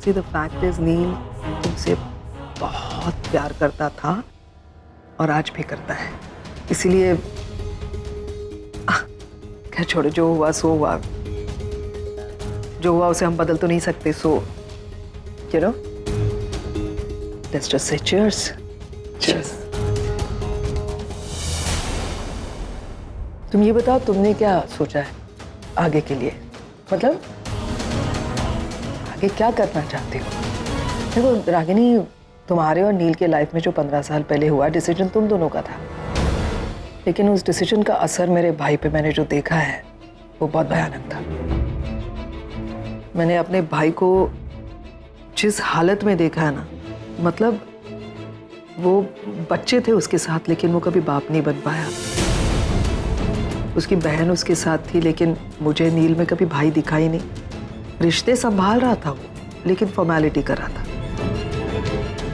See, the fact is, नील तुमसे बहुत प्यार करता था और आज भी करता है, इसीलिए क्या छोड़ो, जो हुआ सो हुआ। जो हुआ उसे हम बदल तो नहीं सकते, सो you know, let's just say cheers. Cheers. तुम ये बताओ, तुमने क्या सोचा है आगे के लिए? मतलब आगे क्या करना चाहते हो? देखो रागिनी, तुम्हारे और नील के लाइफ में जो 15 साल पहले हुआ डिसीजन तुम दोनों का था, लेकिन उस डिसीजन का असर मेरे भाई पे मैंने जो देखा है वो बहुत भयानक था। मैंने अपने भाई को जिस हालत में देखा है ना, मतलब वो बच्चे थे उसके साथ, लेकिन वो कभी बाप नहीं बन पाया। उसकी बहन उसके साथ थी, लेकिन मुझे नील में कभी भाई दिखा ही नहीं। रिश्ते संभाल रहा था वो, लेकिन फॉर्मेलिटी कर रहा था।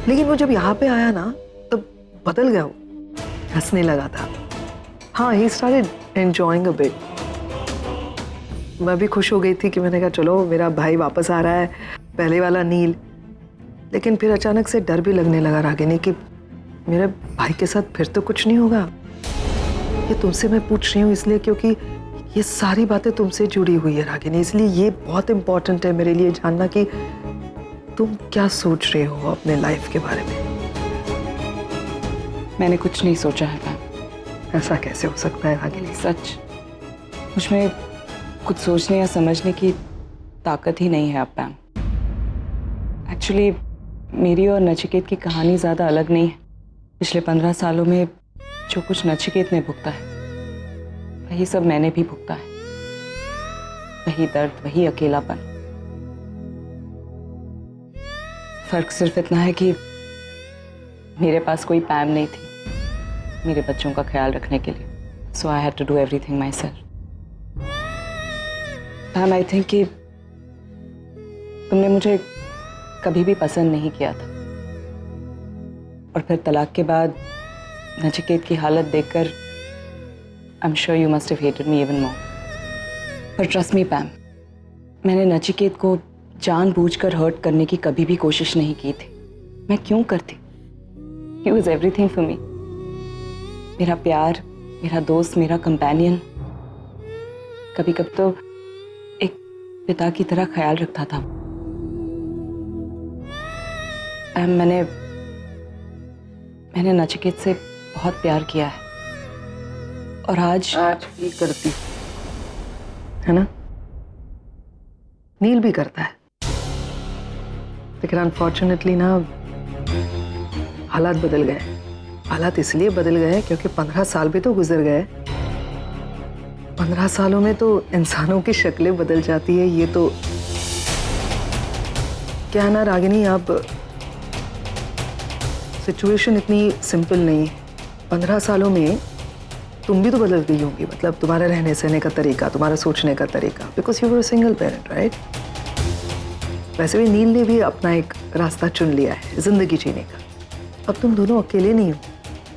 लेकिन वो जब यहाँ पे आया ना, तब बदल गया वो, हंसने लगा था। हाँ, he started enjoying a bit. मैं भी खुश हो गई थी कि मैंने कहा चलो मेरा भाई वापस आ रहा है, पहले वाला नील। लेकिन फिर अचानक से डर भी लगने लगा रागिनी कि मेरे भाई के साथ फिर तो कुछ नहीं होगा। ये तुमसे मैं पूछ रही हूँ इसलिए क्योंकि ये सारी बातें तुमसे जुड़ी हुई है रागिनी, इसलिए ये बहुत इम्पोर्टेंट है मेरे लिए जानना कि तुम क्या सोच रहे हो अपने लाइफ के बारे में। मैंने कुछ नहीं सोचा है मैम। ऐसा कैसे हो सकता है रागिनी? सच, मुझमें कुछ सोचने या समझने की ताकत ही नहीं है अब मैम। एक्चुअली मेरी और नचिकेत की कहानी ज़्यादा अलग नहीं है। पिछले 15 सालों में जो कुछ नचिकेत ने भुगता है, वही सब मैंने भी भुगता है। वही दर्द, वही अकेलापन। फर्क सिर्फ इतना है कि मेरे पास कोई पैम नहीं थी मेरे बच्चों का ख्याल रखने के लिए, so I had to do everything myself. Pam, I think कि तुमने मुझे कभी भी पसंद नहीं किया था, और फिर तलाक के बाद नचिकेत की हालत देखकर I am sure you must have hated me even more. पर ट्रस्ट मी पैम, मैंने नचिकेत को जानबूझकर हर्ट करने की कभी भी कोशिश नहीं की थी। मैं क्यों करती? He was everything for me. मेरा प्यार, मेरा दोस्त, मेरा कंपेनियन। कभी कभी तो एक पिता की तरह ख्याल रखता था। मैंने नचिकेत से बहुत प्यार किया है, और आज भी करती है ना? नील भी करता है, लेकिन अनफॉर्चुनेटली ना हालात बदल गए। हालात इसलिए बदल गए क्योंकि 15 साल भी तो गुजर गए। 15 सालों में तो इंसानों की शक्लें बदल जाती है। ये तो क्या है ना रागिनी, अब सिचुएशन इतनी सिंपल नहीं है। 15 सालों में तुम भी तो बदल गई होंगी, मतलब तुम्हारा रहने सहने का तरीका, तुम्हारा सोचने का तरीका, because you were single parent, right? वैसे भी नील ने भी अपना एक रास्ता चुन लिया है जिंदगी जीने का। अब तुम दोनों अकेले नहीं हो,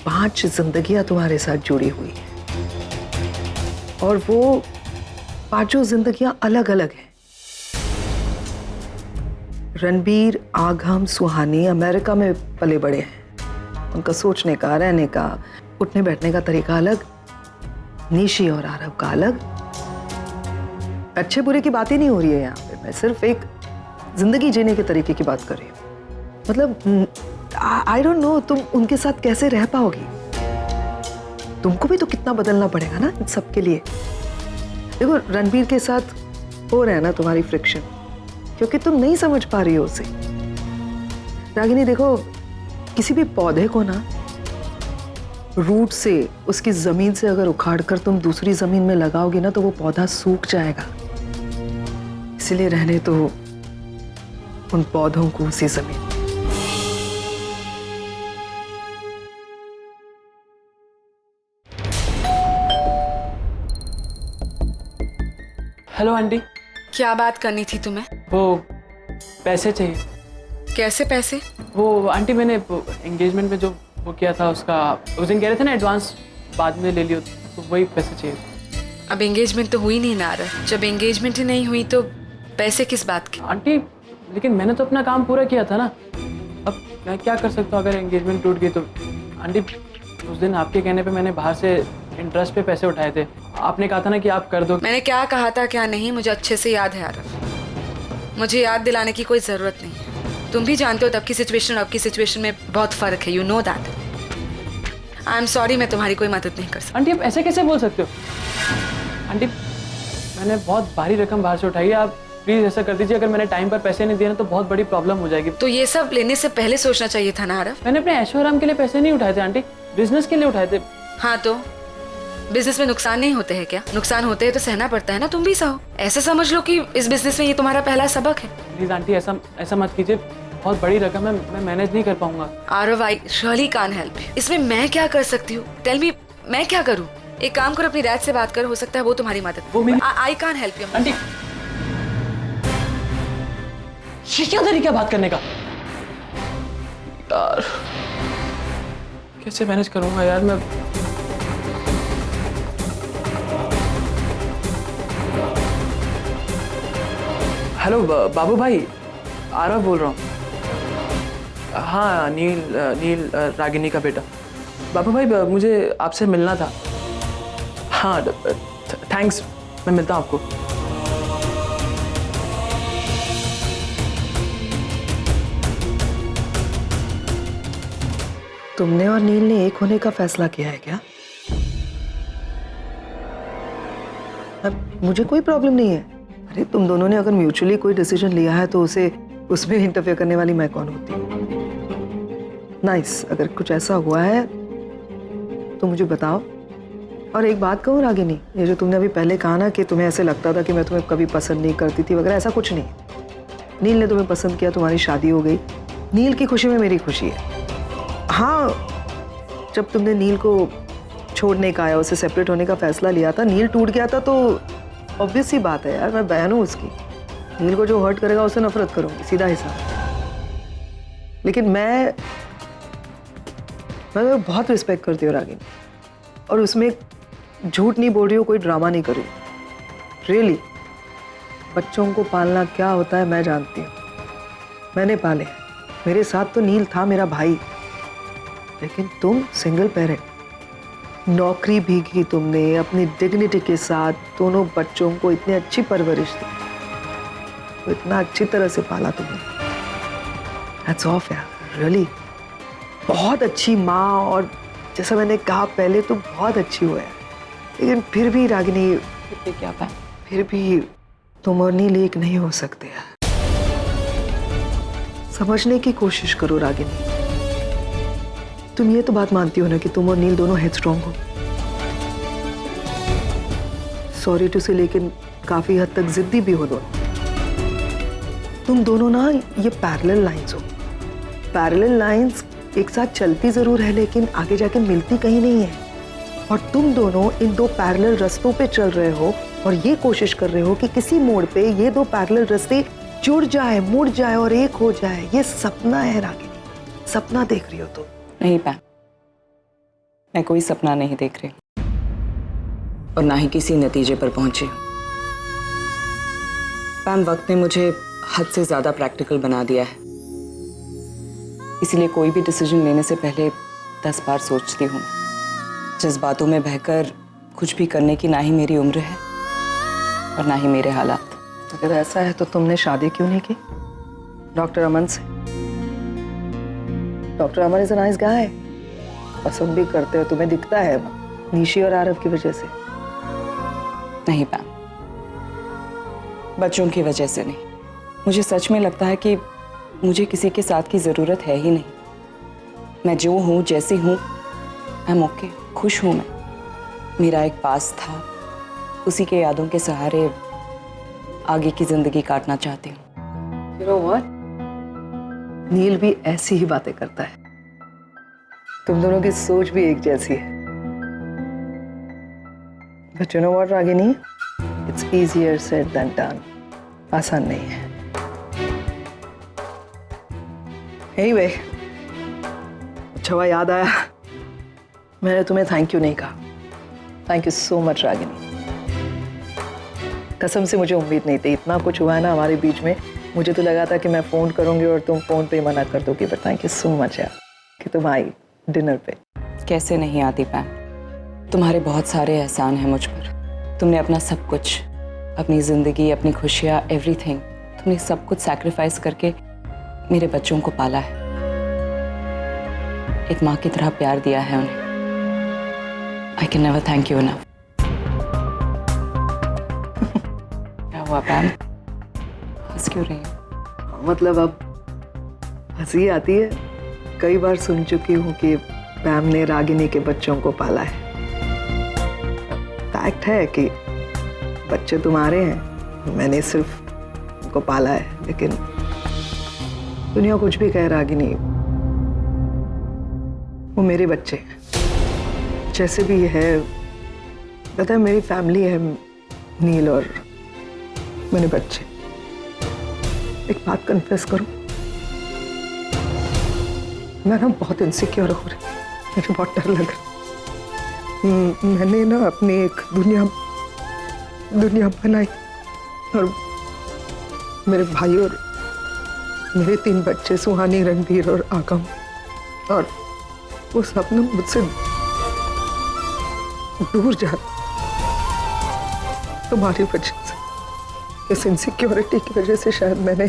5 जिंदगियां तुम्हारे साथ जुड़ी हुई हैं, और वो 5 जिंदगियां अलग अलग हैं। रणबीर, आगम, सुहानी अमेरिका में पले बड़े हैं। उनका सोचने का, रहने का, उठने बैठने का तरीका अलग। निशी और आरव का अलग। अच्छे बुरे की बात ही नहीं हो रही है यहाँ पे, मैं सिर्फ एक जिंदगी जीने के तरीके की बात कर रही हूँ। मतलब आई डोंट नो तुम उनके साथ कैसे रह पाओगी। तुमको भी तो कितना बदलना पड़ेगा ना इन सब के लिए। देखो रणबीर के साथ हो रहा है ना तुम्हारी फ्रिक्शन, क्योंकि तुम नहीं समझ पा रही हो उसे। रागिनी देखो, किसी भी पौधे को ना रूट से, उसकी जमीन से अगर उखाड़ कर तुम दूसरी जमीन में लगाओगी ना, तो वो पौधा सूख जाएगा। इसलिए रहने तो उन पौधों को उसी जमीन। Hello aunty. क्या बात करनी थी तुम्हें? वो पैसे चाहिए। कैसे पैसे? वो आंटी, मैंने एंगेजमेंट में जो वो किया था उसका, उस दिन कह रहे थे ना एडवांस बाद में ले लियो, तो वही पैसे चाहिए। अब एंगेजमेंट तो हुई नहीं ना रहा। जब एंगेजमेंट ही नहीं हुई तो पैसे किस बात के? आंटी लेकिन मैंने तो अपना काम पूरा किया था ना। अब मैं क्या कर सकता हूँ अगर एंगेजमेंट टूट गई तो? आंटी, उस दिन आपके कहने पे मैंने बाहर से इंटरेस्ट पे पैसे उठाए थे। आपने कहा था ना कि आप कर दो। मैंने क्या कहा था क्या नहीं मुझे अच्छे से याद है आरव। मुझे याद दिलाने की कोई जरूरत नहीं है। तुम भी जानते हो तब की सिचुएशन और अब की सिचुएशन में बहुत फर्क है। You know that. I am sorry, मैं तुम्हारी कोई मदद नहीं कर सकती। आंटी, आप ऐसे कैसे बोल सकते हो? आंटी, मैंने बहुत भारी रकम बाहर से उठाई है। आप प्लीज ऐसा कर दीजिए। अगर मैंने टाइम पर पैसे नहीं दिए ना तो बहुत बड़ी प्रॉब्लम हो जाएगी। तो ये सब लेने से पहले सोचना चाहिए था ना आरव। मैंने अपने ऐशो आराम के लिए पैसे नहीं उठाए थे आंटी, बिजनेस के लिए उठाए थे। हाँ तो बिजनेस में नुकसान नहीं होते हैं क्या? नुकसान होते हैं तो सहना पड़ता है ना। तुम भी सहो। ऐसा समझ लो कि इस बिजनेस में ये तुम्हारा पहला सबक है। प्लीज आंटी, ऐसा मत कीजिए। बहुत बड़ी रकम है, मैं मैनेज नहीं कर पाऊंगा। Aarav, I really can't help you. इसमें मैं क्या कर सकती हूँ? टेल मी, मैं क्या करूँ? एक काम करो, अपनी डैड से बात करो, हो सकता है वो तुम्हारी मदद। वो मेरी- I can't help you aunty, ये क्या तरीका बात करने का? यार कैसे मैनेज करूंगा यार मैं? हेलो बाबू भाई, आरव बोल रहा हूँ। हाँ, नील रागिनी का बेटा। बाबू भाई, मुझे आपसे मिलना था। हाँ, थैंक्स, मैं मिलता हूँ आपको। तुमने और नील ने एक होने का फैसला किया है क्या? अब मुझे कोई प्रॉब्लम नहीं है। अरे तुम दोनों ने अगर म्यूचुअली कोई डिसीजन लिया है तो उसे उसमें इंटरफेयर करने वाली मैं कौन होती हूँ? नाइस, अगर कुछ ऐसा हुआ है तो मुझे बताओ। और एक बात कहूँ रागिनी, ये जो तुमने अभी पहले कहा ना कि तुम्हें ऐसे लगता था कि मैं तुम्हें कभी पसंद नहीं करती थी वगैरह, ऐसा कुछ नहीं। नील ने तुम्हें पसंद किया, तुम्हारी शादी हो गई। नील की खुशी में मेरी खुशी है। हाँ, जब तुमने नील को छोड़ने का या उससे सेपरेट होने का फैसला लिया था, नील टूट गया था, तो ऑब्वियस सी बात है यार, मैं बहन हूँ उसकी। नील को जो हर्ट करेगा उससे नफरत करूंगी, सीधा हिसाब। लेकिन मैं बहुत रिस्पेक्ट करती हूँ रागिनी, और उसमें झूठ नहीं बोल रही हूँ, कोई ड्रामा नहीं कर रही हूँ। रियली, बच्चों को पालना क्या होता है मैं जानती हूँ। मैंने पाले, मेरे साथ तो नील था मेरा भाई। लेकिन तुम सिंगल पेरेंट, नौकरी भी की तुमने अपनी डिग्निटी के साथ, दोनों बच्चों को इतनी अच्छी परवरिश दी, तो इतना अच्छी तरह से पाला तुमने। हैट्स ऑफ यार, रियली बहुत अच्छी माँ, और जैसा मैंने कहा पहले तो बहुत अच्छी हो यार। लेकिन फिर भी रागिनी, क्या बात? फिर भी तुम और नील एक नहीं हो सकते यार। समझने की कोशिश करो रागिनी। तुम ये तो बात मानती हो ना कि तुम और नील दोनों हेडस्ट्रॉन्ग हो। सॉरी टू से, लेकिन काफी हद तक जिद्दी भी हो दोनों। तुम दोनों ना ये पैरेलल लाइंस हो। पैरेलल लाइंस एक साथ चलती जरूर है लेकिन आगे जाके मिलती कहीं नहीं है। और तुम दोनों इन दो पैरेलल रास्तों पे चल रहे हो और ये कोशिश कर रहे हो कि किसी मोड़ पे ये दो पैरेलल रास्ते जुड़ जाए, मुड़ जाए और एक हो जाए। ये सपना है रागिनी, सपना देख रही हो तुम। नहीं पैम, मैं कोई सपना नहीं देख रही और ना ही किसी नतीजे पर पहुंची हूं। पैम, वक्त ने मुझे हद से ज्यादा प्रैक्टिकल बना दिया है, इसीलिए कोई भी डिसीजन लेने से पहले 10 बार सोचती हूँ। जज्बातों में बहकर कुछ भी करने की ना ही मेरी उम्र है और ना ही मेरे हालात। अगर ऐसा है तो तुमने शादी क्यों नहीं की डॉक्टर अमन से? Doctor Aman is a nice guy, पसंद भी करते हो, तुम्हें दिखता है निशी और आरव की वजह से। नहीं पैम, बच्चों की वजह से नहीं। मुझे सच में लगता है कि मुझे किसी के साथ की जरूरत है ही नहीं। मैं जो हूँ, जैसी हूँ, आई एम ओके, खुश हूँ मैं। मेरा एक पास था, उसी के यादों के सहारे आगे की जिंदगी काटना चाहती हूँ। You know what? नील भी ऐसी ही बातें करता है। तुम दोनों की सोच भी एक जैसी है। But you know what, Ragini? It's easier said than done. आसान नहीं है। Anyway, अच्छा हुआ याद आया, मैंने तुम्हें थैंक यू नहीं कहा। Thank you so much Ragini. कसम से मुझे उम्मीद नहीं थी, इतना कुछ हुआ है ना हमारे बीच में मुझे तो लगा था कि मैं फ़ोन करूँगी और तुम फ़ोन पे ही मना कर दोगी, but thank you so much यार कि तुम आई डिनर पे। कैसे नहीं आती पैम, तुम्हारे बहुत सारे एहसान हैं मुझ पर। तुमने अपना सब कुछ, अपनी ज़िंदगी, अपनी खुशियाँ, एवरीथिंग, तुमने सब कुछ सैक्रिफाइस करके मेरे बच्चों को पाला है। एक माँ की तरह प्यार दिया है उन्हें। I can never thank you enough. क्या हुआ पैम, हंस क्यों रही हो? मतलब अब हंसी आती है। कई बार सुन चुकी हूँ कि पैम ने रागिनी के बच्चों को पाला है। फैक्ट है कि बच्चे तुम्हारे हैं, मैंने सिर्फ उनको पाला है। लेकिन दुनिया कुछ भी कहे रागिनी, वो मेरे बच्चे हैं। जैसे भी है, पता है मेरी फैमिली है नील और मेरे बच्चे। एक बात कन्फेस करूं, मैं ना बहुत इनसिक्योर हो रही, मुझे बहुत डर लग रहा। मैंने ना अपनी एक दुनिया बनाई और मेरे भाई और मेरे 3 बच्चे सुहानी, रणबीर और आगम, और वो सब ना मुझसे दूर जा रहे तुम्हारी वजह से। इस इनसिक्योरिटी की वजह से शायद मैंने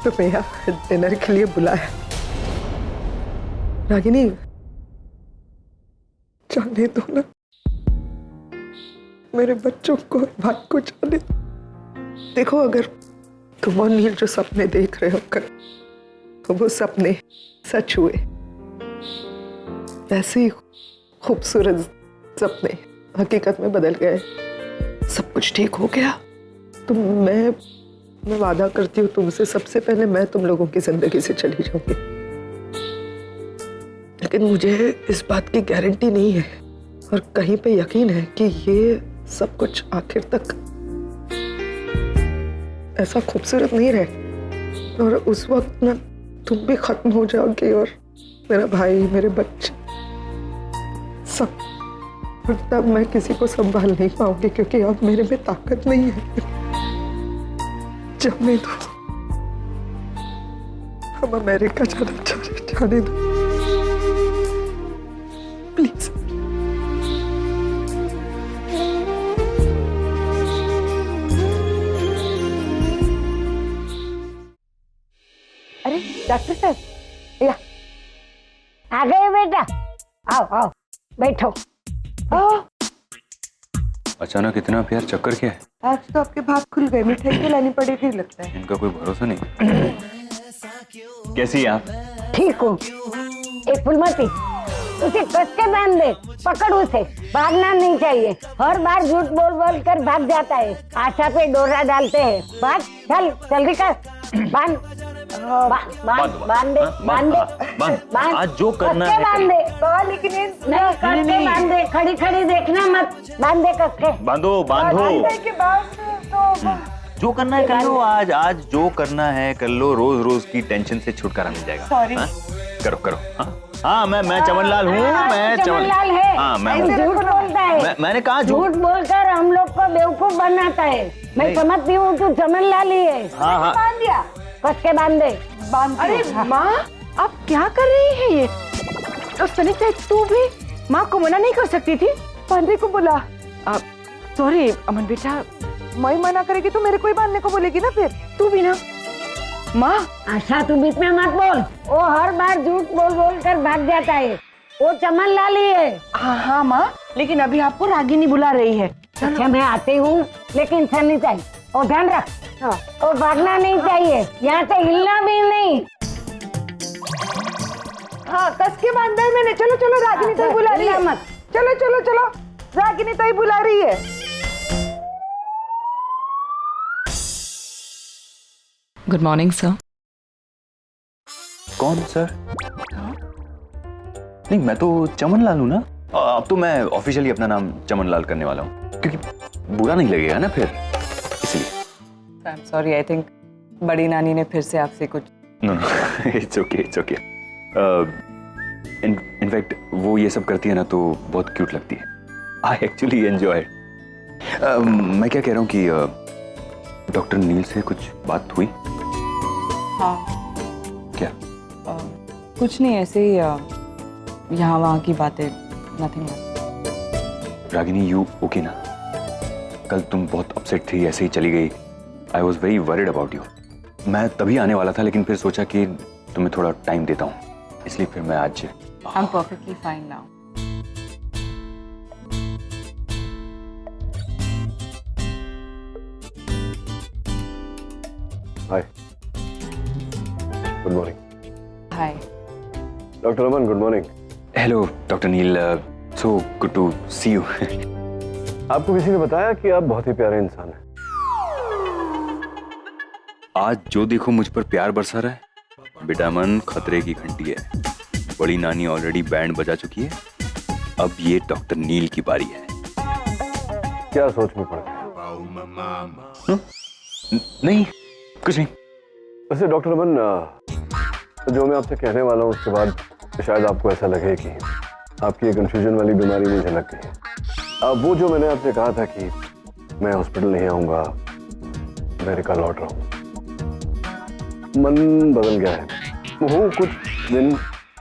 तुम्हें यहाँ डिनर के लिए बुलाया। रागिनी, जाने दो ना, मेरे बच्चों को, भाई को जाने दो। देखो, अगर तुम और नील जो सपने देख रहे हो कर, तो वो सपने सच हुए। वैसे ही खूबसूरत सपने हकीकत में बदल गए। सब कुछ ठीक हो गया। मैं वादा करती हूँ तुमसे, सबसे पहले मैं तुम लोगों की जिंदगी से चली जाऊंगी। लेकिन मुझे इस बात की गारंटी नहीं है और कहीं पे यकीन है कि ये सब कुछ आखिर तक ऐसा खूबसूरत नहीं रहे। और उस वक्त ना तुम भी खत्म हो जाओगे और मेरा भाई, मेरे बच्चे, सब। और तब मैं किसी को संभाल नहीं पाऊंगी, क्योंकि अब मेरे में ताकत नहीं है। जाने दो, हम अमेरिका जाना चाह रहे, जाने दो प्लीज। अरे डॉक्टर साहब, या आ गए बेटा, आओ आओ बैठो। अचानक इतना प्यार, चक्कर क्या है? आज तो आपके भाग खुल गए, मिठाई खिलानी पड़ेगी लगता है। इनका कोई भरोसा नहीं। कैसी हैं आप? ठीक हूँ। एक फुलमती, उसे कस के बांध दे, पकड़ उसे, भागना नहीं चाहिए। हर बार झूठ बोल बोल कर भाग जाता है। आशा पे डोरा डालते हैं। भाग, चल जल्दी कर, बांध दे। आज जो करना है बांध दे, लेकिन नहीं कस के बांध दे, खड़ी खड़ी देखना मत, बांध दे कस के। बांधो। जो करना है कर लो। आज जो करना है कर लो। रोज रोज की टेंशन से छुटकारा मिल जाएगा। सॉरी। करो। हाँ, मैं चमनलाल हूँ। मैं चमनलाल है। हाँ, मैं झूठ बोलता है। मैंने कहा झूठ बोलकर हम लोग को बेवकूफ बनाता है। मैं समझती हूँ तू चमनलाल ही है। हाँ। बांध दिया, कस के बांध दे। अरे माँ, आप क्या कर रही हैं ये? तो सनीता, तू भी माँ को मना नहीं कर सकती थी? बांधने को बोला। सॉरी अमन बेटा, मैं मना करेगी तो मेरे को ही बांधने को बोलेगी ना, फिर तू भी ना। माँ, आशा तू बीच में मत बोल। वो हर बार झूठ बोल बोल कर भाग जाता है। वो चमनलाल ही है। हाँ माँ, लेकिन अभी आपको रागिनी बुला रही है। अच्छा मैं आती हूँ, लेकिन सनीता और ध्यान रख, और भागना नहीं चाहिए, यहाँ से हिलना भी नहीं। हाँ, कस के बांधा है मैंने। चलो रागिनी तो बुला रही है। मत। चलो, रागिनी तो बुला रही है। Good morning sir. कौन सर? नहीं, मैं तो चमनलाल हूँ ना। अब तो मैं ऑफिशियली अपना नाम चमनलाल करने वाला हूँ, क्योंकि बुरा नहीं लगेगा ना फिर, इसलिए। I am sorry, I think बड़ी नानी ने फिर से आपसे कुछ। No, it's okay. इनफैक्ट वो ये सब करती है ना तो बहुत क्यूट लगती है। I actually enjoy. मैं क्या कह रहा हूँ कि डॉक्टर नील से कुछ बात हुई? हाँ। क्या? कुछ नहीं, ऐसे ही यहाँ वहाँ की बातें, नथिंग। रागिनी, यू ओके ना? कल तुम बहुत अपसेट थी, ऐसे ही चली गई। I was very worried about you. मैं तभी आने वाला था, लेकिन फिर सोचा कि तुम्हें थोड़ा टाइम देता हूँ, इसलिए फिर मैं आज। I am perfectly fine now. Hi, good morning. Hi. Doctor Aman, good morning. Hello doctor Neel, so good to see you. आपको किसी ने बताया कि आप बहुत ही प्यारे इंसान हैं? आज जो देखो मुझ पर प्यार बरसा रहा है। बेटा अमन खतरे की घंटी है। बड़ी नानी ऑलरेडी बैंड बजा चुकी है, अब ये डॉक्टर नील की बारी है। क्या सोच में पड़ गए? नहीं, कुछ नहीं। वैसे डॉक्टर अमन, जो मैं आपसे कहने वाला हूँ उसके बाद शायद आपको ऐसा लगे कि आपकी ये कंफ्यूजन वाली बीमारी मुझे लग गई है। वो जो मैंने आपसे कहा था कि मैं हॉस्पिटल नहीं आऊँगा, अमेरिका लौट रहा हूँ, मन बदल गया है। हूँ कुछ दिन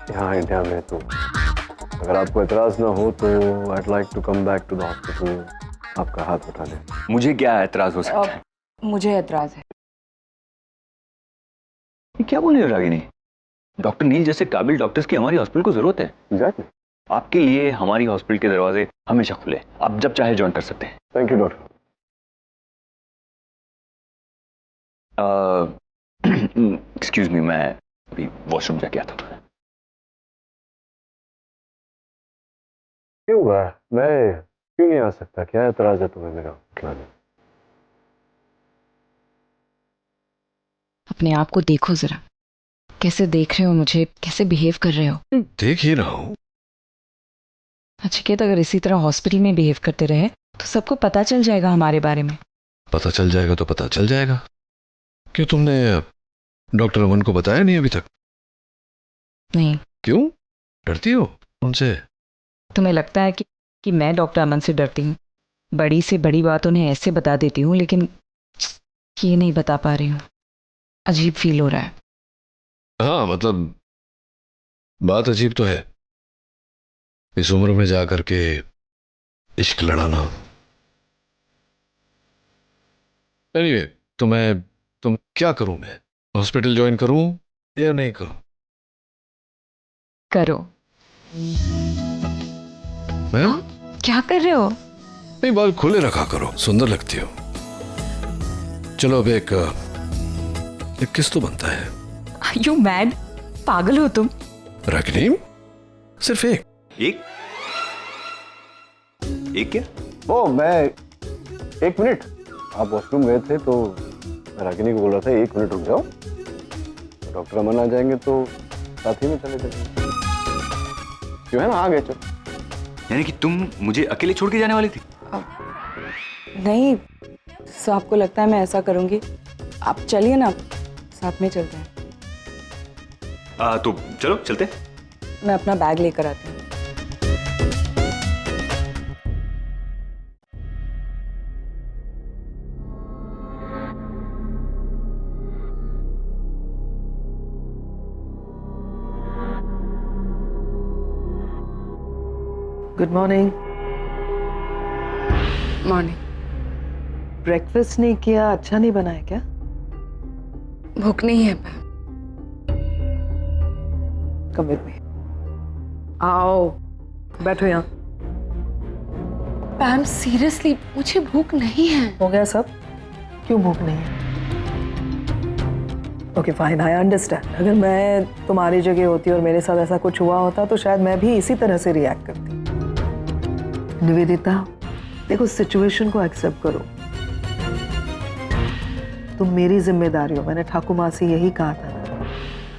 यहाँ इंडिया में, तो अगर आपको एतराज ना हो तो I'd like to come back to the hospital, आपका हाथ उठा लें। मुझे क्या एतराज हो सकता है? मुझे एतराज है। ये क्या बोल रहे हो रागिनी? डॉक्टर नील जैसे काबिल डॉक्टर्स की हमारी हॉस्पिटल को जरूरत है। एग्जैक्टली। आपके लिए हमारी हॉस्पिटल के दरवाजे हमेशा खुले, आप जब चाहे ज्वाइन कर सकते हैं। Thank you doctor. Excuse me, मैं अभी वॉशरूम जाके आता हूँ। क्यों हुआ? मैं क्यों नहीं आ सकता? क्या एतराज है तुम्हें मेरा खिलाने? अपने आप को देखो जरा, कैसे देख रहे हो मुझे, कैसे बिहेव कर रहे हो। देख ही रहा हूं। नचिकेत, अगर इसी तरह हॉस्पिटल में बिहेव करते रहे तो सबको पता चल जाएगा हमारे बारे में। पता चल जाएगा तो पता चल जाएगा। क्यों तुमने डॉक्टर अमन को बताया नहीं अभी तक? नहीं। क्यों? डरती हो उनसे? तुम्हें लगता है कि मैं डॉक्टर अमन से डरती हूँ? बड़ी से बड़ी बात उन्हें ऐसे बता देती हूँ, लेकिन ये नहीं बता पा रही हूँ। अजीब फील हो रहा है। हाँ, मतलब बात अजीब तो है, इस उम्र में जा करके इश्क लड़ाना। एनीवे, तुम क्या करूं? मैं हॉस्पिटल ज्वाइन करूं या नहीं करूं? करो। मैं? क्या कर रहे हो? नहीं, बाल खुले रखा करो, सुंदर लगती हो। चलो अब एक किस तो बनता है। Are you mad? पागल हो तुम? रागिनी, सिर्फ एक क्या? ओ, मैं 1 मिनट। आप वॉशरूम गए थे तो मैं रागिनी को बोल रहा था 1 मिनट रुक जाओ, डॉक्टर अमन आ जाएंगे तो साथ ही में चले जाएंगे। क्यों है ना, आ गए। चलो। यानी कि तुम मुझे अकेले छोड़ के जाने वाली थी? नहीं, सो आपको लगता है मैं ऐसा करूंगी? आप चलिए ना, साथ में चलते हैं। तो चलो चलते। मैं अपना बैग लेकर आती हूँ। Good morning. मॉर्निंग। ब्रेकफास्ट नहीं किया? अच्छा नहीं बना है क्या? भूख नहीं है मैम। Come with me. आओ, बैठो यहाँ। मैम सीरियसली मुझे भूख नहीं है। हो गया सब? क्यों भूख नहीं है? Okay fine, I understand. अगर मैं तुम्हारी जगह होती और मेरे साथ ऐसा कुछ हुआ होता तो शायद मैं भी इसी तरह से रिएक्ट करती। निवेदिता, देखो, सिचुएशन को एक्सेप्ट करो। तुम मेरी जिम्मेदारी हो, मैंने ठाकुर माँ से यही कहा था,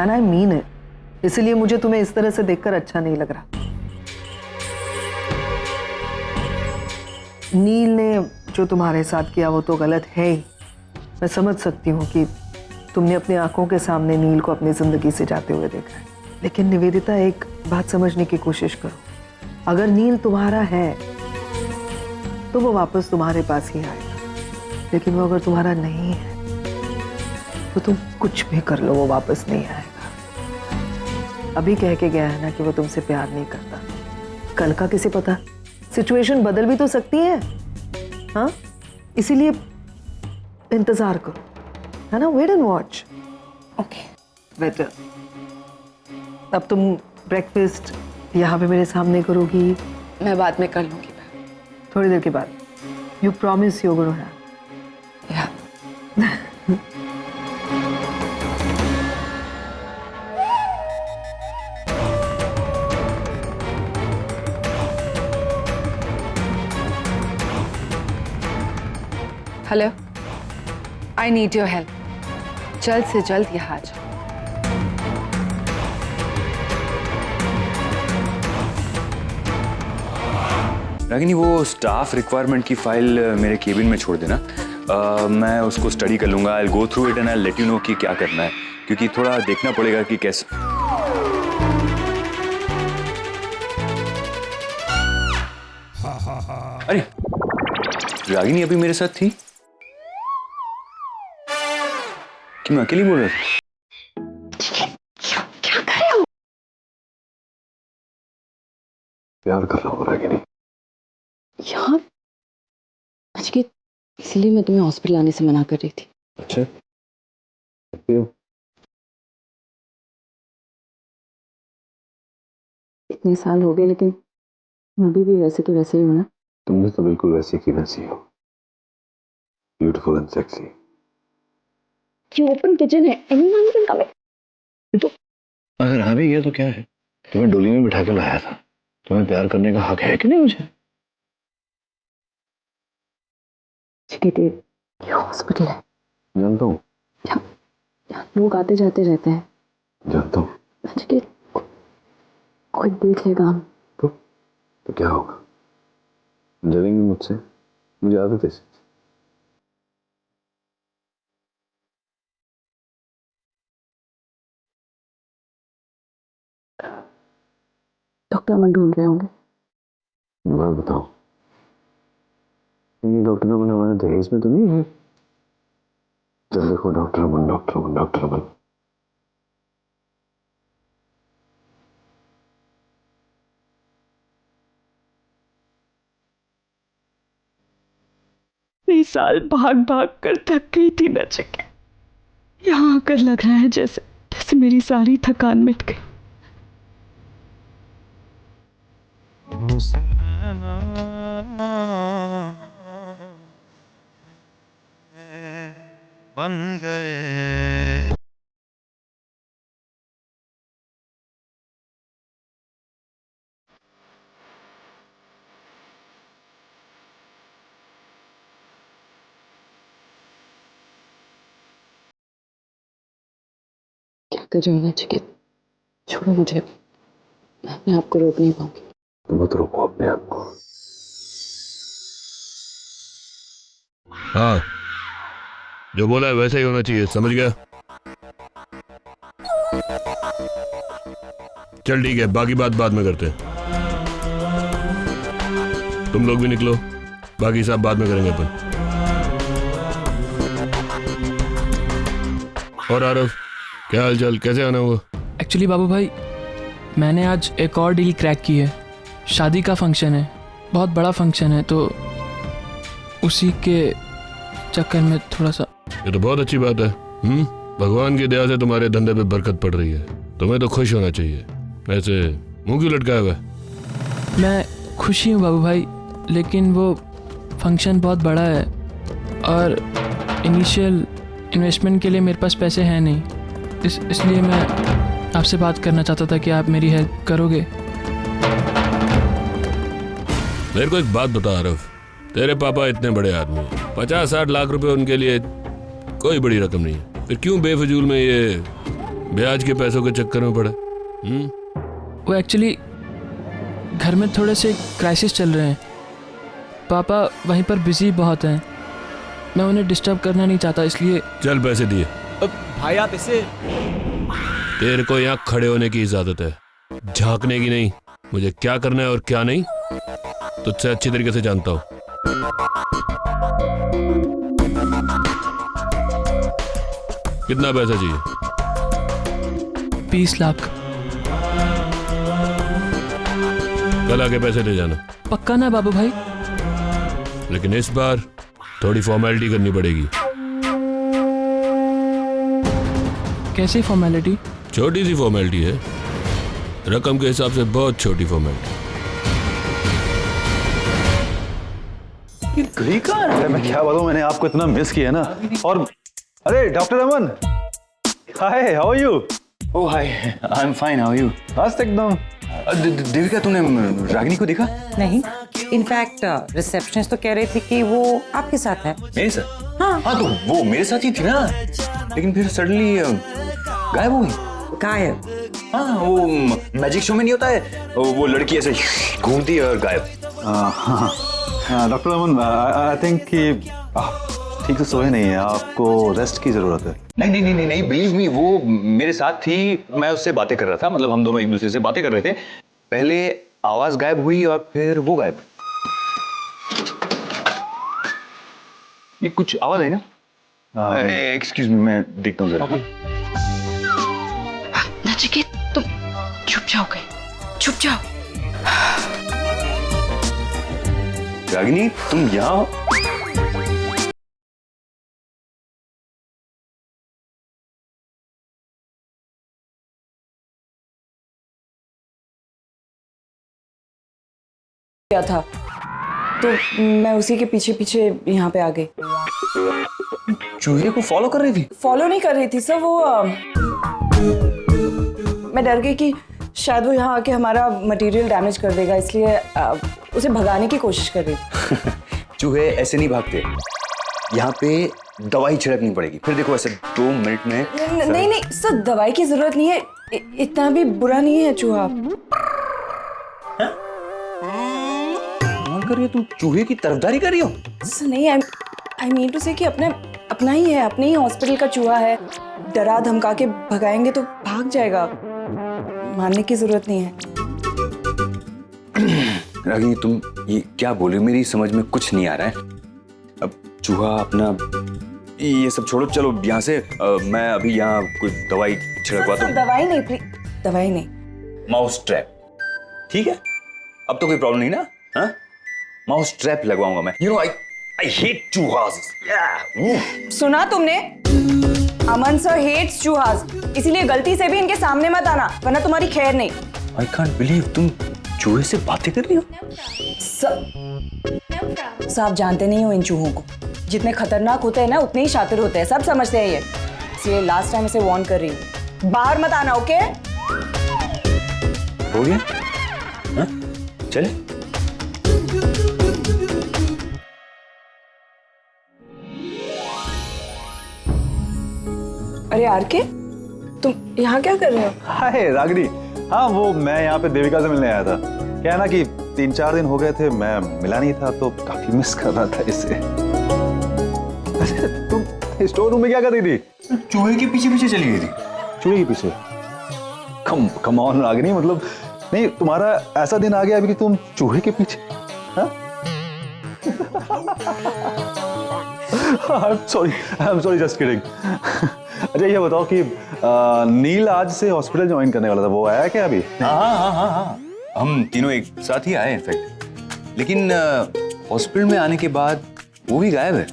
एंड आई मीन इट। इसीलिए मुझे तुम्हें इस तरह से देखकर अच्छा नहीं लग रहा। नील ने जो तुम्हारे साथ किया वो तो गलत है ही। मैं समझ सकती हूँ कि तुमने अपनी आंखों के सामने नील को अपनी जिंदगी से जाते हुए देखा है, लेकिन निवेदिता, एक बात समझने की कोशिश करो। अगर नील तुम्हारा है तो वो वापस तुम्हारे पास ही आएगा। लेकिन वो अगर तुम्हारा नहीं है तो तुम कुछ भी कर लो, वो वापस नहीं आएगा। अभी कह के गया है ना कि वो तुमसे प्यार नहीं करता। कल का किसे पता, सिचुएशन बदल भी तो सकती है। हाँ, इसीलिए इंतजार करो, है ना? Wait and watch. Okay. Better. अब तुम ब्रेकफास्ट यहाँ पे मेरे सामने करोगी? मैं बाद में कर लूँगी। थोड़ी देर के बाद। You promise you gonna have. Yeah hello, I need your help. जल्द से जल्द यहाँ आ जाओ। रागिनी, वो स्टाफ रिक्वायरमेंट की फाइल मेरे केबिन में छोड़ देना। मैं उसको स्टडी कर लूँगा। I go through it and I let you know कि क्या करना है, क्योंकि थोड़ा देखना पड़ेगा कि कैसे। अरे रागिनी अभी मेरे साथ थी कि मैं अकेली बोल रहा था? प्यार कर रहा हूँ रागिनी। यार नचिकेत, इसलिए मैं तुम्हें हॉस्पिटल आने से मना कर रही थी। अच्छा, क्यों? इतने साल हो गए लेकिन अभी भी वैसे तो वैसे ही हो ना। तुमने तो बिल्कुल वैसी की वैसी हो, ब्यूटीफुल एंड सेक्सी। ये ओपन किचन है, एनीवन कैन कम इन। तो अगर आ भी गया तो क्या है, तुम्हें डोली में बिठा के लाया था। तुम्हें प्यार करने का हक है कि नहीं मुझे? ये हॉस्पिटल है। जानता हूँ। यहाँ लोग आते जाते रहते हैं। जानता हूँ। नचिकेत, कोई देख लेगा हम तो क्या होगा? डरेंगे मुझसे? मुझे आदत है। डॉक्टर अमन ढूंढ रहे होंगे। मैं बताऊं, ये डॉक्टर अमन हमारे दहेज में तो नहीं है? जब देखो डॉक्टर अमन, डॉक्टर अमन, डॉक्टर अमन। इतने साल भाग भाग कर थक गई थी नचिकेत। यहाँ आकर लग रहा है जैसे जैसे मेरी सारी थकान मिट गई। बन गए। क्या कर रहे हो नचिकेत? छोड़ो मुझे, मैं अपने आप को रोक नहीं पाऊंगी। तो मत रोको अपने आप को। हाँ, जो बोला है वैसा ही होना चाहिए, समझ गया? चल ठीक है, बाकी बात बाद में करते हैं। तुम लोग भी निकलो, बाकी सब बाद में करेंगे अपन। और आरव, क्या हाल चाल, कैसे आना हुआ? एक्चुअली बाबू भाई, मैंने आज एक और डील क्रैक की है। शादी का फंक्शन है, बहुत बड़ा फंक्शन है, तो उसी के चक्कर में थोड़ा सा। ये तो बहुत अच्छी बात है। भगवान की दया से तुम्हारे धंधे पे बरकत पड़ रही है, तुम्हें तो खुश होना चाहिए। ऐसे मुंह क्यों लटकाया हुआ है? मैं खुशी हूँ बाबू भाई, लेकिन वो फंक्शन बहुत बड़ा है और इनिशियल इन्वेस्टमेंट के लिए मेरे पास पैसे हैं नहीं। इसलिए मैं आपसे बात करना चाहता था कि आप मेरी हेल्प करोगे। मेरे को एक बात बता आरव, तेरे पापा इतने बड़े आदमी, 50-60 लाख रुपए उनके लिए कोई बड़ी रकम नहीं है, फिर क्यों बेफजूल में ये ब्याज के पैसों के चक्कर में पड़े? वो एक्चुअली घर में थोड़े से क्राइसिस चल रहे हैं। पापा वहीं पर बिजी बहुत हैं, मैं उन्हें डिस्टर्ब करना नहीं चाहता, इसलिए। चल पैसे दिए। भाई आप इसे। तेरे को यहाँ खड़े होने की इजाजत है, झांकने की नहीं। मुझे क्या करना है और क्या नहीं तुझसे अच्छी तरीके से जानता हूँ। कितना पैसा चाहिए? 20 लाख। कल आके पैसे ले जाना। पक्का ना बाबू भाई? लेकिन इस बार थोड़ी फॉर्मेलिटी करनी पड़ेगी। कैसी फॉर्मेलिटी? छोटी सी फॉर्मेलिटी है, रकम के हिसाब से बहुत छोटी फॉर्मेलिटी। अरे मैं क्या बताऊं, मैंने आपको इतना मिस किया ना। और अरे doctor Aman, hi, how are you? Oh hi, I am fine, how are you? मस्त एकदम। देविका, तुमने रागिनी को देखा? नहीं, इनफैक्ट रिसेप्शनिस्ट तो कह रही थी कि वो आपके साथ है। मेरे साथ? हाँ तो वो मेरे साथ ही थी ना, लेकिन फिर सडनली गायब हो गई। गायब? हाँ, वो मैजिक शो में नहीं होता है, वो लड़की ऐसे घूमती है और गायब। डॉक्टर अमन, आई थिंक कि ठीक से सोए नहीं है, आपको रेस्ट की जरूरत है। नहीं, बिलीव मी, वो मेरे साथ थी, मैं उससे बातें कर रहा था, मतलब हम दोनों एक दूसरे से बातें कर रहे थे। पहले आवाज गायब हुई और फिर वो गायब। ये कुछ आवाज है ना? एक्सक्यूज मी, मैं देखता हूँ जरा। नचिकेत, तुम छुप जाओ गए, छुप जाओ। रागिनी, तुम यहाँ हो? क्या था तो मैं उसी के पीछे पीछे यहाँ पे आ गई। चूहे को फॉलो कर रही थी? फॉलो नहीं कर रही थी सर, वो मैं डर गई कि शायद वो यहाँ आके हमारा मटेरियल डैमेज कर देगा, इसलिए उसे भगाने की कोशिश कर रही थी। चूहे ऐसे नहीं भागते, यहाँ पे दवाई छिड़कनी पड़ेगी, फिर देखो ऐसे 2 मिनट में। नहीं सर, दवाई की जरूरत नहीं है, इतना भी बुरा नहीं है चूहा। कर रही हो तुम, चूहे की तरफदारी कर रही हो? सर नहीं, आई मीन टू से कि अपना ही है, अपने ही हॉस्पिटल का चूहा है, डरा धमका के भगाएंगे तो भाग जाएगा, मानने की जरूरत नहीं है। रागिनी, तुम ये क्या बोल रही हो, मेरी समझ में कुछ नहीं आ रहा है। अब चूहा अपना ये सब छोड़ो, चलो यहाँ से। मैं अभी यहाँ कुछ दवाई छिड़कवाता हूँ। दवाई नहीं प्लीज, दवाई नहीं, माउस ट्रैप। ठीक है, अब तो कोई प्रॉब्लम नहीं ना? हाँ, माउस ट्रैप लगवाऊंगा मैं। यू नो, आई हेट चूहास। सुना तुमने? अमन सर हेट्स चूहास, इसीलिए गलती से भी इनके सामने मत आना, वरना तुम्हारी खैर नहीं। आई कांट बिलीव तुम चूहे से बातें कर रही हो। आप जानते नहीं हो इन चूहों को, जितने खतरनाक होते हैं ना उतने ही शातिर होते हैं, सब समझते हैं ये, इसलिए लास्ट टाइम इसे वार्न कर रही हूँ, बाहर मत आना, ओके? हो गया? हाँ? चले? अरे आरके, तुम यहाँ क्या कर रहे हो? हाय रागिनी, हाँ वो मैं यहाँ पे देविका से मिलने आया था। क्या है ना कि 3-4 दिन हो गए थे, मैं मिला नहीं था, तो काफी मिस कर रहा था इसे। अच्छा, तुम स्टोर रूम में क्या कर रही थी? चूहे के पीछे पीछे चली गई थी। चूहे के पीछे? कम ऑन रागिनी, मतलब नहीं, तुम्हारा ऐसा दिन आ गया अभी कि तुम चूहे के पीछे? हाँ? I'm sorry, just kidding. अच्छा ये बताओ कि नील आज से हॉस्पिटल ज्वाइन करने वाला था, वो आया क्या अभी? हाँ, हम तीनों एक साथ ही आए इनफैक्ट, लेकिन हॉस्पिटल में आने के बाद वो भी गायब है।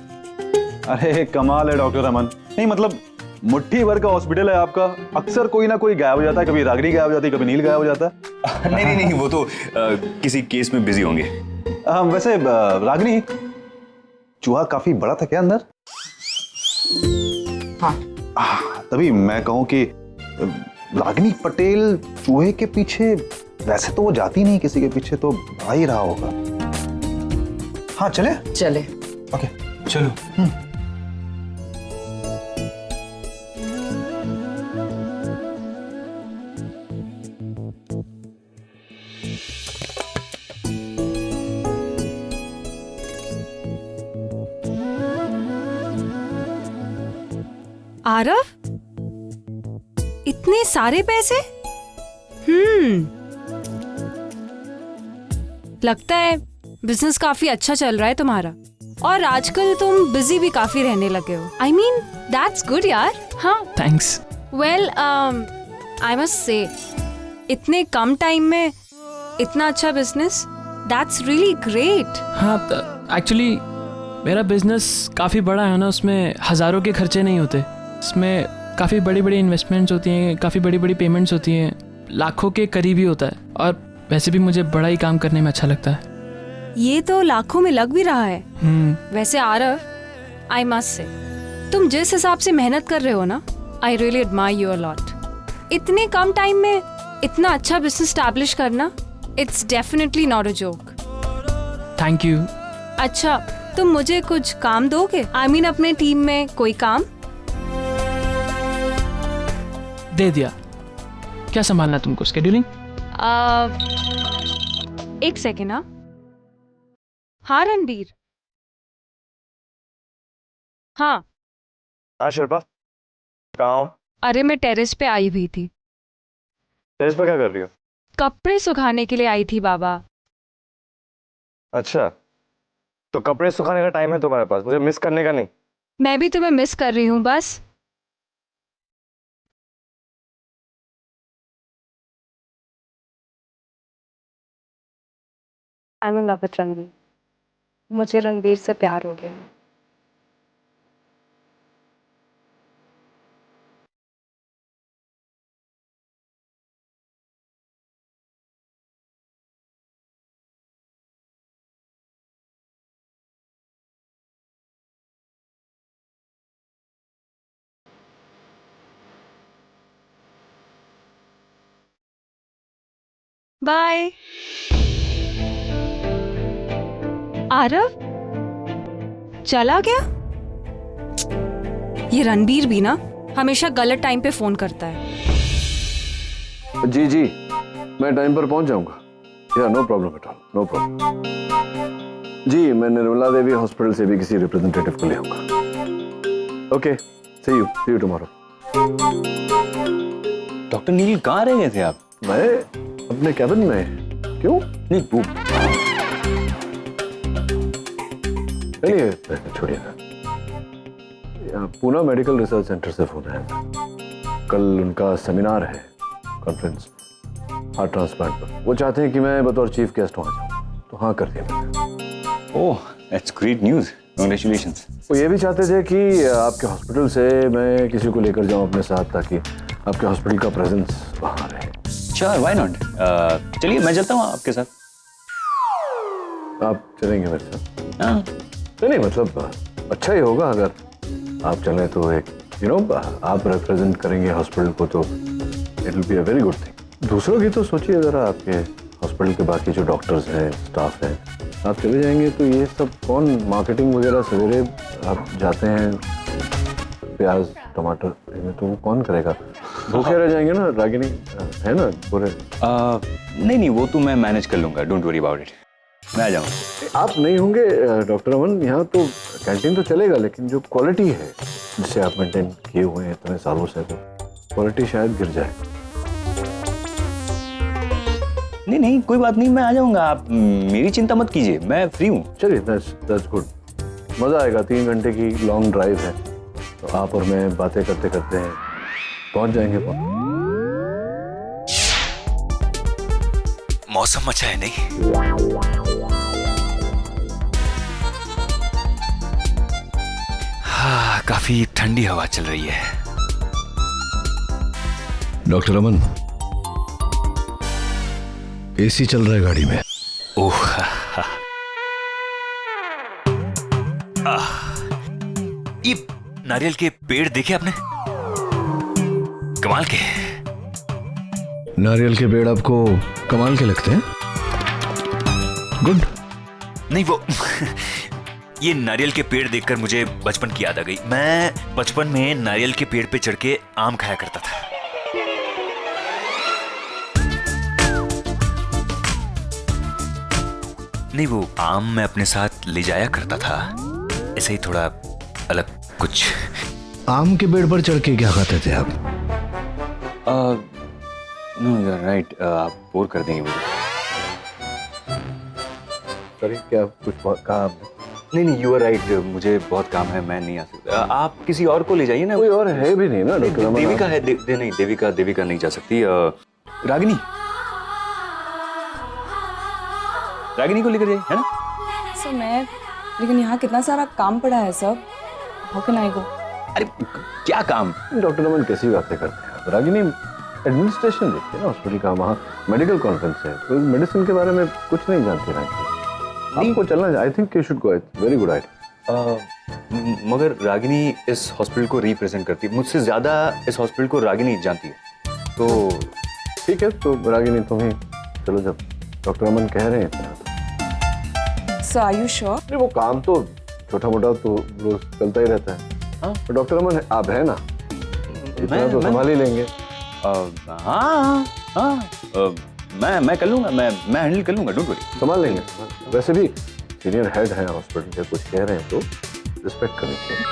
अरे कमाल है डॉक्टर अमन, नहीं मतलब मुट्ठी भर का हॉस्पिटल है आपका, अक्सर कोई ना कोई गायब हो जाता है, कभी रागिनी गायब हो जाती है, कभी नील गायब हो जाता है। नहीं, वो तो किसी केस में बिजी होंगे। वैसे रागिनी, चूहा काफी बड़ा था क्या अंदर? हाँ। तभी मैं कहूँ कि रागिनी पटेल चूहे के पीछे, वैसे तो वो जाती नहीं किसी के पीछे, तो आ ही रहा होगा। हाँ चले? ओके चलो। आरव, इतने सारे पैसे? लगता है बिजनेस काफी अच्छा चल रहा है तुम्हारा। और आजकल तुम बिजी भी काफी रहने लगे हो. I mean, that's good यार. हाँ. Thanks. Well, I must say, इतने कम टाइम में इतना अच्छा बिजनेस, that's really great. हाँ, एक्चुअली मेरा बिजनेस काफ़ी बड़ा है ना, उसमें हज़ारों के खर्चे नहीं होते. इसमें काफ़ी बड़ी बड़ी इन्वेस्टमेंट्स होती हैं, काफ़ी बड़ी बड़ी पेमेंट्स होती हैं, लाखों के करीब ही होता है. और वैसे भी मुझे बड़ा ही काम करने में अच्छा लगता है. ये तो लाखों में लग भी रहा है. वैसे आरव, I must say, तुम जिस हिसाब से मेहनत कर रहे हो ना, I really admire you a lot. इतने कम टाइम में इतना अच्छा बिजनेस स्टैब्लिश करना, it's definitely not a joke. Thank you. अच्छा, तुम मुझे कुछ काम दोगे? I mean, अपने टीम में कोई काम? दे दिया. क्या संभालना तुमको? स्केड्यूलिंग? एक सेकेंड. हाँ रणबीर. हाँ. हाँ शिल्पा, कहाँ हो? अरे मैं टेरेस पे आई हुई थी. टेरेस पे क्या कर रही हो? कपड़े सुखाने के लिए आई थी बाबा. अच्छा, तो कपड़े सुखाने का टाइम है तुम्हारे पास, मुझे मिस करने का नहीं. मैं भी तुम्हें मिस कर रही हूँ बस. I'm in love with Ranbir. मुझे रणबीर से प्यार हो गया. बाय. आरव चला गया. ये रणबीर भी ना हमेशा गलत टाइम पे फोन करता है. जी जी, मैं टाइम पर पहुंच जाऊंगा. Yeah no problem at all, no problem. जी, मैं निर्मला देवी हॉस्पिटल से भी किसी रिप्रेजेंटेटिव को ले आऊंगा. Okay, see you tomorrow. Doctor Neil, कहाँ रह गए थे आप? मैं अपने कैबिन में. क्यों? नहीं, वो चलिए छोड़िए ना. पूना मेडिकल रिसर्च सेंटर से फोन है. कल उनका सेमिनार है, कॉन्फ्रेंस, हार्ट ट्रांसप्लांट पर. वो चाहते हैं कि मैं बतौर चीफ गेस्ट वहां जाऊं, तो हाँ कर दिया मैंने. ओह, दैट्स ग्रेट न्यूज़. कांग्रेचुलेशंस. वो ये भी चाहते थे कि आपके हॉस्पिटल से मैं किसी को लेकर जाऊं अपने साथ, ताकि आपके हॉस्पिटल का प्रेजेंस वहां रहे. Sure, why not. चलिए मैं चलता हूँ आपके साथ. आप चलेंगे मेरे साथ? हाँ. नहीं, मतलब अच्छा ही होगा अगर आप चलें तो. एक आप रिप्रेजेंट करेंगे हॉस्पिटल को, तो it will be a very good thing. दूसरों की तो सोचिए, अगर आपके हॉस्पिटल के बाकी जो डॉक्टर्स हैं, स्टाफ हैं, आप चले जाएंगे तो ये सब कौन, मार्केटिंग वगैरह सवेरे आप जाते हैं प्याज टमाटर, तो वो कौन करेगा? भूखे रह जाएंगे ना. रागिनी है ना पूरे? नहीं, वो तो मैं मैनेज कर लूंगा. Don't worry about it. मैं आ जाऊंगा. आप नहीं होंगे डॉक्टर अमन, यहाँ तो कैंटीन तो चलेगा, लेकिन जो क्वालिटी है जिसे आप मेंटेन किए हुए हैं इतने सालों से, तो क्वालिटी शायद गिर जाए. नहीं, कोई बात नहीं, मैं आ जाऊंगा. आप मेरी चिंता मत कीजिए, मैं फ्री हूँ. चलिए, दैट्स गुड. मजा आएगा. 3 घंटे की लॉन्ग ड्राइव है, तो आप और मैं बातें करते करते पहुंच जाएंगे. मौसम अच्छा है नहीं? हाँ, काफी ठंडी हवा चल रही है. डॉक्टर अमन, एसी चल रहा है गाड़ी में. ओह, ये नारियल के पेड़ देखे आपने? कमाल के. नारियल के पेड़ आपको कमाल के लगते हैं? गुड. नहीं, वो ये नारियल के पेड़ देखकर मुझे बचपन की याद आ गई. मैं बचपन में नारियल के पेड़ पे चढ़ के आम खाया करता था. नहीं, वो आम मैं अपने साथ ले जाया करता था. ऐसे ही थोड़ा अलग कुछ. आम के पेड़ पर चढ़ के क्या खाते थे आप? No, you are right. आप बोर कर देंगे मुझे. सॉरी, क्या कुछ कहा आपने? नहीं नहीं, यू आर राइट, मुझे बहुत काम है, मैं नहीं आ सकता। आप किसी और को ले जाइए ना। कोई और है भी नहीं ना डॉक्टर अमन। देविका है, नहीं देविका नहीं जा सकती। रागिनी को लेकर जाइए, है ना? सर लेकिन यहाँ कितना सारा काम पड़ा है सर, हाउ कैन आई गो? अरे क्या काम? डॉक्टर अमन कैसी बातें करते हैं आप? रागिनी एडमिनिस्ट्रेशन देखते हैं ना हॉस्पिटल का, वहाँ मेडिकल कॉन्फ्रेंस है, तो मेडिसिन के बारे में कुछ नहीं जानती रागिनी। आपको चलना चाहिए, I think you should go, it's very good idea. मगर रागिनी इस हॉस्पिटल को रिप्रेजेंट करती है, मुझसे ज्यादा इस हॉस्पिटल को रागिनी जानती है। तो ठीक है, तो रागिनी तुम ही चलो, जब डॉक्टर अमन कह रहे हैं इतना। Sir are you sure? नहीं, वो काम तो छोटा मोटा तो रोज चलता ही रहता है। हाँ, तो डॉक्टर अमन आप है ना, इतना तो संभाल ही लेंगे। मैं कर लूंगा, मैं हैंडल कर लूंगा, डोंट वरी। संभाल लेंगे। वैसे भी सीनियर हेड है हॉस्पिटल के, कुछ कह रहे हैं तो रिस्पेक्ट करनी चाहिए।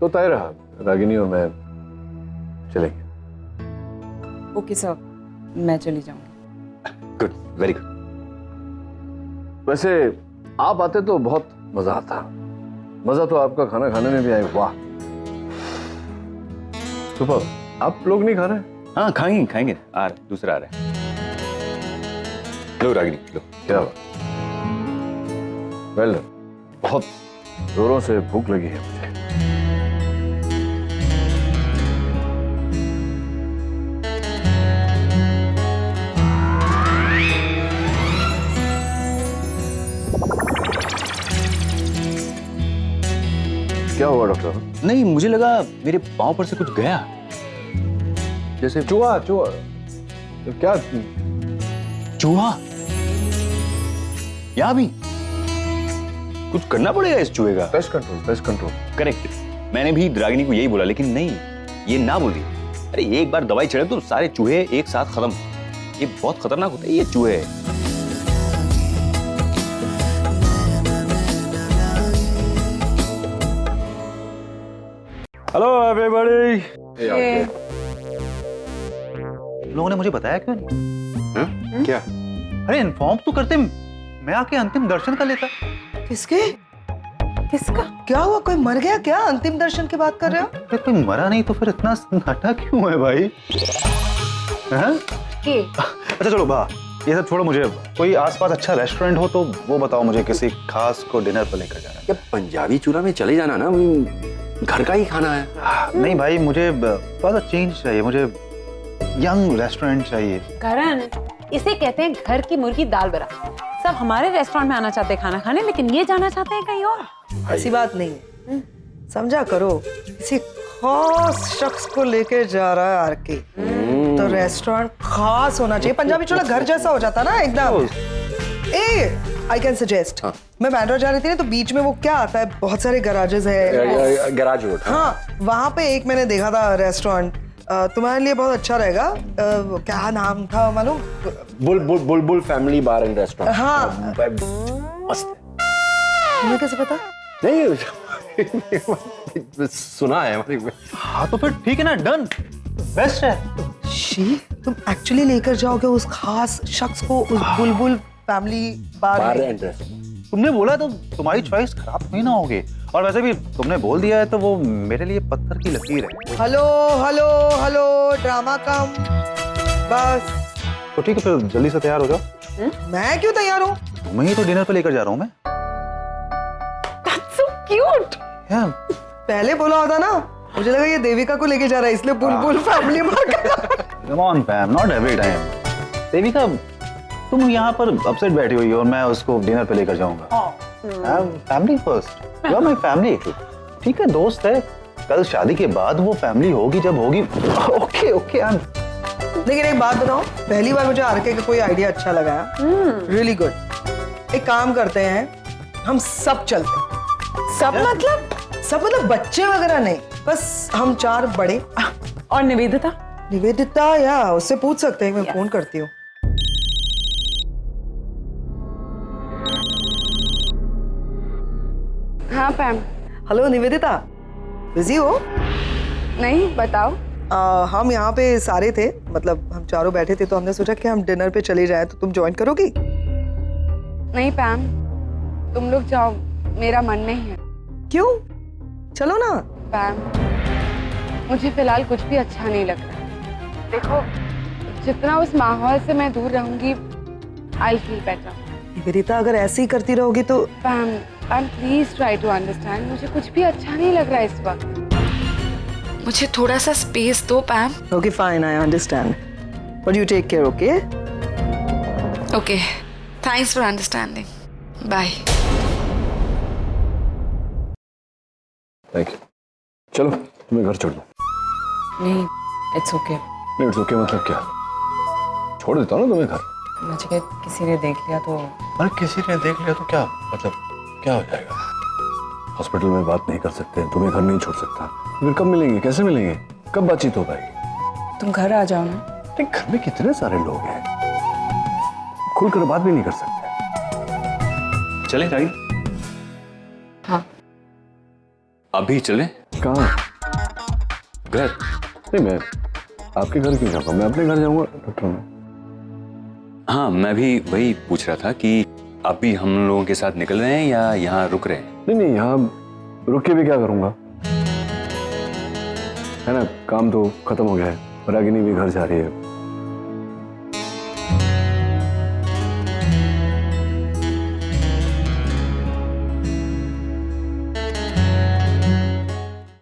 तो तय रहा, रागिनी और मैं चलेंगे। ओके सर, मैं चली जाऊंगी। Good, very good. वैसे आप आते तो बहुत मजा आता, मजा तो आपका खाना खाने में भी आएगा। वाह सुपर। आप लोग नहीं खा रहे? हाँ खाएंगे, दूसरा आ रहा है। लो रागिनी लो। क्या बात, वेल डन। बहुत जोरों से भूख लगी है मुझे। क्या हुआ डॉक्टर? नहीं, मुझे लगा मेरे पांव पर से कुछ गया, जैसे चूहा। तो क्या चूहा? यहाँ भी कुछ करना पड़ेगा इस चूहे का। Pest control. करेक्ट, मैंने भी रागिनी को यही बोला, लेकिन नहीं, ये ना बोली। अरे एक बार दवाई चढ़े तो सारे चूहे एक साथ खत्म। ये बहुत खतरनाक होता है ये चूहे। Hello everybody. लोगों ने मुझे बताया क्यों नहीं? क्या? अरे इन्फॉर्म तो करते, मैं आके अंतिम दर्शन कर लेता। किसका क्या हुआ? कोई मर गया क्या? अंतिम दर्शन की बात कर रहे हो? अरे कोई मरा नहीं तो फिर इतना सन्नाटा क्यों है भाई? अच्छा चलो बा, ये सब छोड़ो, मुझे कोई आसपास अच्छा रेस्टोरेंट हो तो वो बताओ मुझे, किसी खास को डिनर पर लेकर जाना है। पंजाबी चूल्हा में चले जाना ना, घर का ही खाना है। नहीं भाई, मुझे थोड़ा सा चेंज चाहिए, मुझे यंग रेस्टोरेंट चाहिए। करण, इसे कहते हैं घर की मुर्गी दाल बरा। सब हमारे रेस्टोरेंट में आना चाहते हैं खाना खाने, लेकिन ये जाना चाहते हैं कहीं और। ऐसी बात नहीं है, समझा करो। किसी खास शख्स को लेकर जा रहा है आरके, तो रेस्टोरेंट खास होना चाहिए। पंजाबी चूल्हा घर जैसा हो जाता ना एकदम। आई कैन सजेस्ट, मैं बैंड्रा जा रही थी ना, तो बीच में वो क्या आता है, बहुत सारे गराजेस है, गैराज रोड। हाँ, वहाँ पे एक मैंने देखा था रेस्टोरेंट, तुम्हारे लिए बहुत अच्छा रहेगा। क्या नाम था मालूम? बुलबुल फैमिली बार एंड रेस्टोरेंट। हाँ मस्त। तुम्हें कैसे पता? नहीं सुना है। हाँ तो फिर ठीक है ना, डन, बेस्ट है। तुम एक्चुअली लेकर जाओगे उस खास शख्स को उस बुलबुल फैमिली बार एंड रेस्टोरेंट? तुमने बोला तो तुम्हारी चॉइस खराब नहीं ना होगी, और वैसे भी तुमने बोल दिया है तो वो मेरे लिए पत्थर की लकीर है। हेलो, ड्रामा कम, बस। तो ठीक है, फिर जल्दी से तैयार हो जाओ। मैं क्यों तैयार हूँ? तुम्हें ही तो डिनर पे लेकर जा रहा हूँ मैं। That's so cute. पहले बोला होता ना, मुझे लगा ये देविका को लेके जा रहा है, इसलिए बुलबुल family Come on Pam, not every time. Devika, तुम यहाँ पर अपसेट बैठी हुई हो और मैं उसको डिनर पे लेकर जाऊंगा। Family first, you are my family. ठीक है, दोस्त है, कल शादी के बाद वो फैमिली होगी जब होगी। ओके लेकिन एक बात बताओ, पहली बार मुझे आरके का कोई आइडिया अच्छा लगा। Really good. एक काम करते हैं, हम सब चलते हैं। सब मतलब बच्चे वगैरह नहीं, बस हम 4 बड़े। और निवेदिता या उससे पूछ सकते हैं, मैं फोन करती हूँ। हाँ पैम। हेलो निवेदिता, बिजी हो? नहीं, बताओ। हम यहाँ पे सारे थे, मतलब हम चारों बैठे थे, तो हमने सोचा कि हम डिनर पे चले जाएं, तो तुम ज्वाइन करोगी? नहीं पैम, तुम लोग जाओ, मेरा मन नहीं है। क्यों? चलो ना। पैम, मुझे फिलहाल कुछ भी अच्छा नहीं लग रहा। देखो, जितना उस माहौल से मैं दूर रहूंगी, आई फील बेटर। विनीता, अगर ऐसे ही करती रहोगी तो। पैम, प्लीज ट्राई टू अंडरस्टैंड। मुझे कुछ भी अच्छा नहीं लग रहा इस वक्त। मुझे थोड़ा सा स्पेस दो Pam. Okay fine, I understand, but you take care, okay? Okay, thanks for understanding. Bye. Thank you. चलो तुम्हें घर छोड़ दो। नहीं, इट्स ओके। नहीं, इट्स ओके मतलब क्या? छोड़ देता हूँ ना तुम्हें घर। नचिकेत, किसी ने देख लिया तो? अरे किसी ने देख लिया तो क्या मतलब, क्या हो जाएगा? हॉस्पिटल में बात नहीं कर सकते, तुम्हें घर नहीं छोड़ सकता। फिर कब मिलेंगे, कैसे मिलेंगे, कब बातचीत हो पाएगी? तुम घर आ जाओ ना। नहीं, घर में कितने सारे लोग हैं, खुलकर बात भी नहीं कर सकते। चले रागी? हाँ। अभी चले? कहाँ? घर? नहीं, मैं आपके घर क्यों जाऊंगा, मैं अपने घर जाऊंगा डॉक्टर में। हाँ, मैं भी वही पूछ रहा था कि आप भी हम लोगों के साथ निकल रहे हैं या यहाँ रुक रहे हैं? नहीं, यहाँ रुक के भी क्या करूंगा, है ना, काम तो खत्म हो गया है। रागिनी भी घर जा रही है,